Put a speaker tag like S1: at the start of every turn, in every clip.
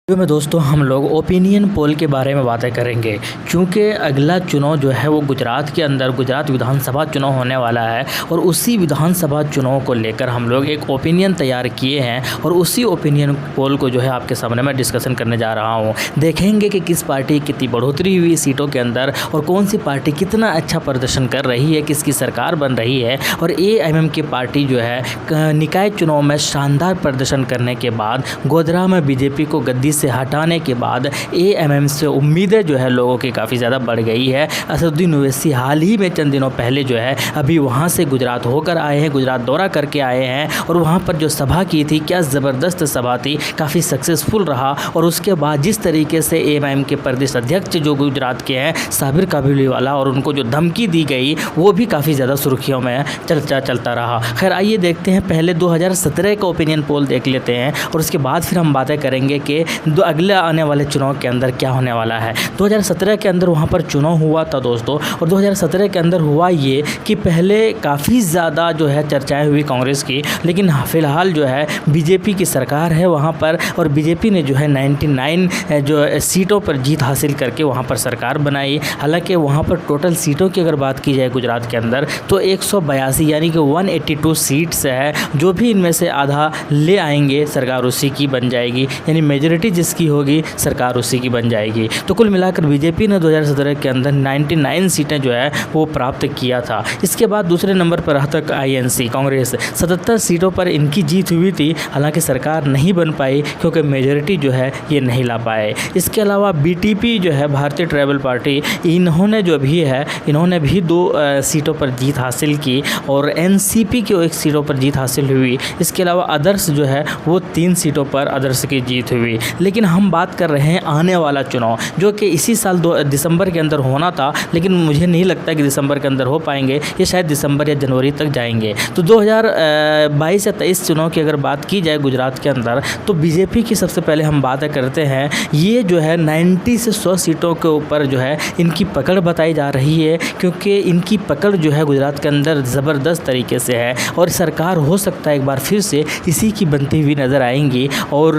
S1: Video में दोस्तों हम लोग ओपिनियन पोल के बारे में बातें करेंगे क्योंकि अगला चुनाव जो है वो गुजरात के अंदर गुजरात विधानसभा चुनाव होने वाला है और उसी विधानसभा चुनाव को लेकर हम लोग एक ओपिनियन तैयार किए हैं और उसी ओपिनियन पोल को जो है आपके सामने मैं डिस्कशन करने जा रहा हूँ। देखेंगे कि किस पार्टी की कितनी बढ़ोतरी हुई सीटों के अंदर और कौन सी पार्टी कितना अच्छा प्रदर्शन कर रही है, किसकी सरकार बन रही है। और एआईएमआईएम की पार्टी जो है निकाय चुनाव में शानदार प्रदर्शन करने के बाद गोधरा में बीजेपी को गद्दी से हटाने के बाद एआईएमआईएम से उम्मीदें जो है लोगों की काफ़ी ज़्यादा बढ़ गई है। असदुद्दीन ओवैसी हाल ही में चंद दिनों पहले जो है अभी वहाँ से गुजरात होकर आए हैं, गुजरात दौरा करके आए हैं और वहाँ पर जो सभा की थी, क्या ज़बरदस्त सभा थी, काफ़ी सक्सेसफुल रहा। और उसके बाद जिस तरीके से एआईएमआईएम के प्रदेश अध्यक्ष जो गुजरात के हैं साबिर काबुलीवाला और उनको जो धमकी दी गई वो भी काफ़ी ज़्यादा सुर्खियों में चलता रहा। खैर आइए देखते हैं, पहले 2017 का ओपिनियन पोल देख लेते हैं और उसके बाद फिर हम बातें करेंगे कि अगले आने वाले चुनाव के अंदर क्या होने वाला है। 2017 के अंदर वहाँ पर चुनाव हुआ था दोस्तों और 2017 के अंदर हुआ ये कि पहले काफ़ी ज़्यादा जो है चर्चाएं हुई कांग्रेस की, लेकिन फ़िलहाल जो है बीजेपी की सरकार है वहाँ पर और बीजेपी ने जो है 99 जो सीटों पर जीत हासिल करके वहाँ पर सरकार बनाई। हालांकि वहाँ पर टोटल सीटों की अगर बात की जाए गुजरात के अंदर तो 182 यानी कि 182 सीट्स है। जो भी इनमें से आधा ले आएंगे सरकार उसी की बन जाएगी, यानी मेजोरिटी जिसकी होगी सरकार उसी की बन जाएगी। तो कुल मिलाकर बीजेपी ने 2017 के अंदर 99 सीटें जो है वो प्राप्त किया था। इसके बाद दूसरे नंबर पर रहा तक आईएनसी कांग्रेस, 77 सीटों पर इनकी जीत हुई थी। हालांकि सरकार नहीं बन पाई क्योंकि मेजोरिटी जो है ये नहीं ला पाए। इसके अलावा बीटीपी जो है भारतीय ट्राइबल पार्टी, इन्होंने भी 2 सीटों पर जीत हासिल की और एनसीपी की 1 सीटों पर जीत हासिल हुई। इसके अलावा अदर्स जो है वो 3 सीटों पर अदर्स की जीत हुई। लेकिन हम बात कर रहे हैं आने वाला चुनाव जो कि इसी साल दिसंबर के अंदर होना था, लेकिन मुझे नहीं लगता कि दिसंबर के अंदर हो पाएंगे, ये शायद दिसंबर या जनवरी तक जाएंगे। तो 2022 या 23 चुनाव की अगर बात की जाए गुजरात के अंदर तो बीजेपी की सबसे पहले हम बातें करते हैं। ये जो है 90 से 100 सीटों के ऊपर जो है इनकी पकड़ बताई जा रही है क्योंकि इनकी पकड़ जो है गुजरात के अंदर ज़बरदस्त तरीके से है और सरकार हो सकता है एक बार फिर से इसी की बनती हुई नज़र आएंगी। और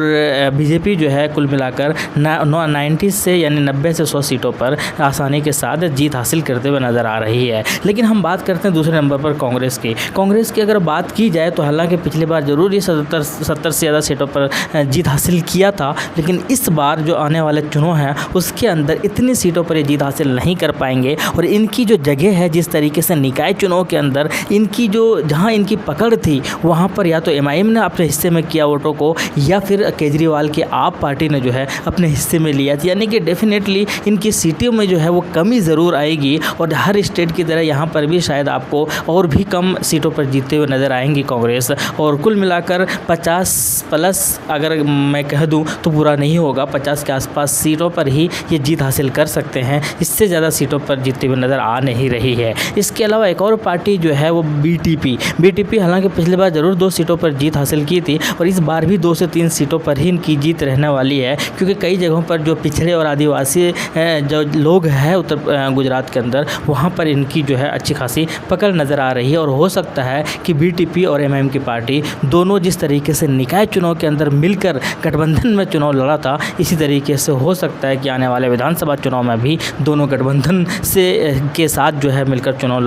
S1: बीजेपी जो है कुल मिलाकर 90 से यानी 90 से 100 सीटों पर आसानी के साथ जीत हासिल करते हुए नज़र आ रही है। लेकिन हम बात करते हैं दूसरे नंबर पर कांग्रेस की अगर बात की जाए तो हालांकि पिछली बार ज़रूर ये 70 से ज़्यादा सीटों पर जीत हासिल किया था, लेकिन इस बार जो आने वाले चुनाव हैं उसके अंदर इतनी सीटों पर ये जीत हासिल नहीं कर पाएंगे। और इनकी जो जगह है जिस तरीके से निकाय चुनाव के अंदर इनकी जो जहाँ इनकी पकड़ थी वहाँ पर या तो एमआईएम ने अपने हिस्से में किया वोटों को या फिर केजरीवाल की आप पार्टी ने जो है अपने हिस्से में लिया था, यानी कि डेफिनेटली इनकी सीटों में जो है वो कमी ज़रूर आएगी और हर स्टेट की तरह यहाँ पर भी शायद आपको और भी कम सीटों पर जीतते हुए नज़र आएंगी कांग्रेस। और कुल मिलाकर 50 प्लस अगर मैं कह दूँ तो पूरा नहीं होगा, 50 के आसपास सीटों पर ही ये जीत हासिल कर सकते हैं, इससे ज़्यादा सीटों पर जीतते हुए नज़र आ नहीं रही है। इसके अलावा एक और पार्टी जो है वो बीटीपी हालांकि पिछली बार ज़रूर 2 सीटों पर जीत हासिल की थी और इस बार भी 2 से 3 सीटों पर ही इनकी जीत रहने वाली है क्योंकि कई जगहों पर जो पिछड़े और आदिवासी जो लोग हैं उत्तर गुजरात के अंदर वहाँ पर इनकी जो है अच्छी खासी पकड़ नज़र आ रही है। और हो सकता है कि बीटीपी और एमआईएम की पार्टी दोनों जिस तरीके से निकाय चुनाव के अंदर मिलकर गठबंधन में चुनाव लड़ा था, इसी तरीके से हो सकता है कि आने वाले विधानसभा चुनाव में भी दोनों गठबंधन के साथ जो है मिलकर चुनाव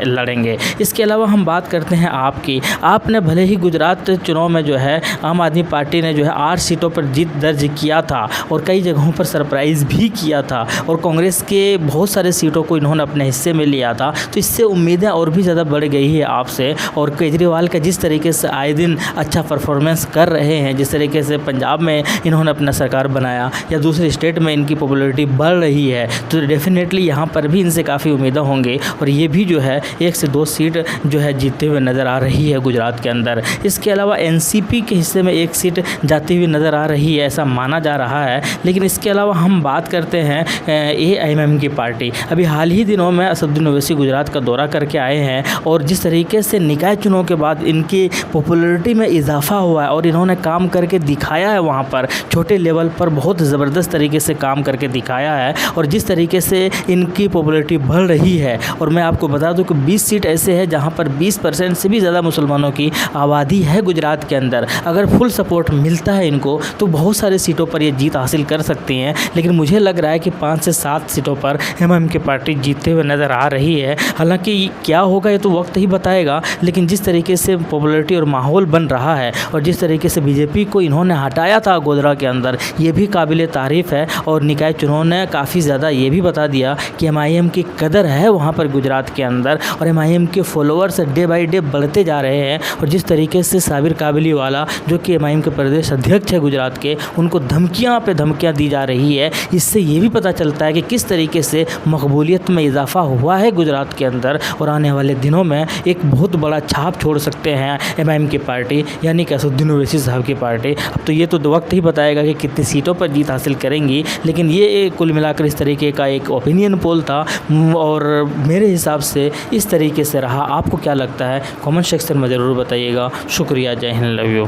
S1: लड़ेंगे। इसके अलावा हम बात करते हैं आपने भले ही गुजरात चुनाव में जो है आम आदमी पार्टी ने जो है 8 सीटों पर जीत दर्ज किया था और कई जगहों पर सरप्राइज़ भी किया था और कांग्रेस के बहुत सारे सीटों को इन्होंने अपने हिस्से में लिया था, तो इससे उम्मीदें और भी ज़्यादा बढ़ गई है आपसे। और केजरीवाल का जिस तरीके से आए दिन अच्छा परफॉर्मेंस कर रहे हैं, जिस तरीके से पंजाब में इन्होंने अपना सरकार बनाया या दूसरे स्टेट में इनकी पॉपुलैरिटी बढ़ रही है, तो डेफिनेटली यहाँ पर भी इनसे काफ़ी उम्मीदें होंगी और ये भी जो है 1 से 2 सीट जो है जीतते हुए नज़र आ रही है गुजरात के अंदर। इसके अलावा एनसीपी के हिस्से में 1 सीट जाती हुई नज़र आ रही है, ऐसा माना जा रहा है। लेकिन इसके अलावा हम बात करते हैं एआईएमआईएम की पार्टी, अभी हाल ही दिनों में असदुद्दीन ओवैसी गुजरात का दौरा करके आए हैं और जिस तरीके से निकाय चुनाव के बाद इनकी पॉपुलैरिटी में इजाफा हुआ है और इन्होंने काम करके दिखाया है, वहाँ पर छोटे लेवल पर बहुत ज़बरदस्त तरीके से काम करके दिखाया है और जिस तरीके से इनकी पॉपुलैरिटी बढ़ रही है। और मैं आपको बता दूं कि 20 सीट ऐसे हैं जहाँ पर 20% से भी ज़्यादा मुसलमानों की आबादी है गुजरात के अंदर। अगर फुल सपोर्ट मिलता है इनको तो बहुत सारे सारी सीटों पर ये जीत हासिल कर सकती हैं, लेकिन मुझे लग रहा है कि 5 से 7 सीटों पर एमआईएम की पार्टी जीतते हुए नज़र आ रही है। हालांकि क्या होगा ये तो वक्त ही बताएगा, लेकिन जिस तरीके से पॉपुलैरिटी और माहौल बन रहा है और जिस तरीके से बीजेपी को इन्होंने हटाया था गोधरा के अंदर, ये भी काबिल तारीफ़ है। और निकाय चुनाव ने काफ़ी ज़्यादा ये भी बता दिया कि एमआईएम की कदर है वहाँ पर गुजरात के अंदर, और एमआईएम के फॉलोअर्स डे बाई डे बढ़ते जा रहे हैं। और जिस तरीके से साबिर काबलीवाला जो कि एमआईएम के प्रदेश अध्यक्ष है गुजरात के, उनको धमकियाँ पे धमकियाँ दी जा रही है, इससे ये भी पता चलता है कि किस तरीके से मकबूलियत में इजाफा हुआ है गुजरात के अंदर, और आने वाले दिनों में एक बहुत बड़ा छाप छोड़ सकते हैं एमआईएम की पार्टी, यानी कि असदुद्दीन ओवैसी साहब की पार्टी। अब तो ये तो वक्त ही बताएगा कि कितनी सीटों पर जीत हासिल करेंगी, लेकिन ये कुल मिलाकर इस तरीके का एक ओपिनियन पोल था और मेरे हिसाब से इस तरीके से रहा। आपको क्या लगता है कमेंट सेक्शन में ज़रूर बताइएगा। शुक्रिया, जय हिंद, लव यू।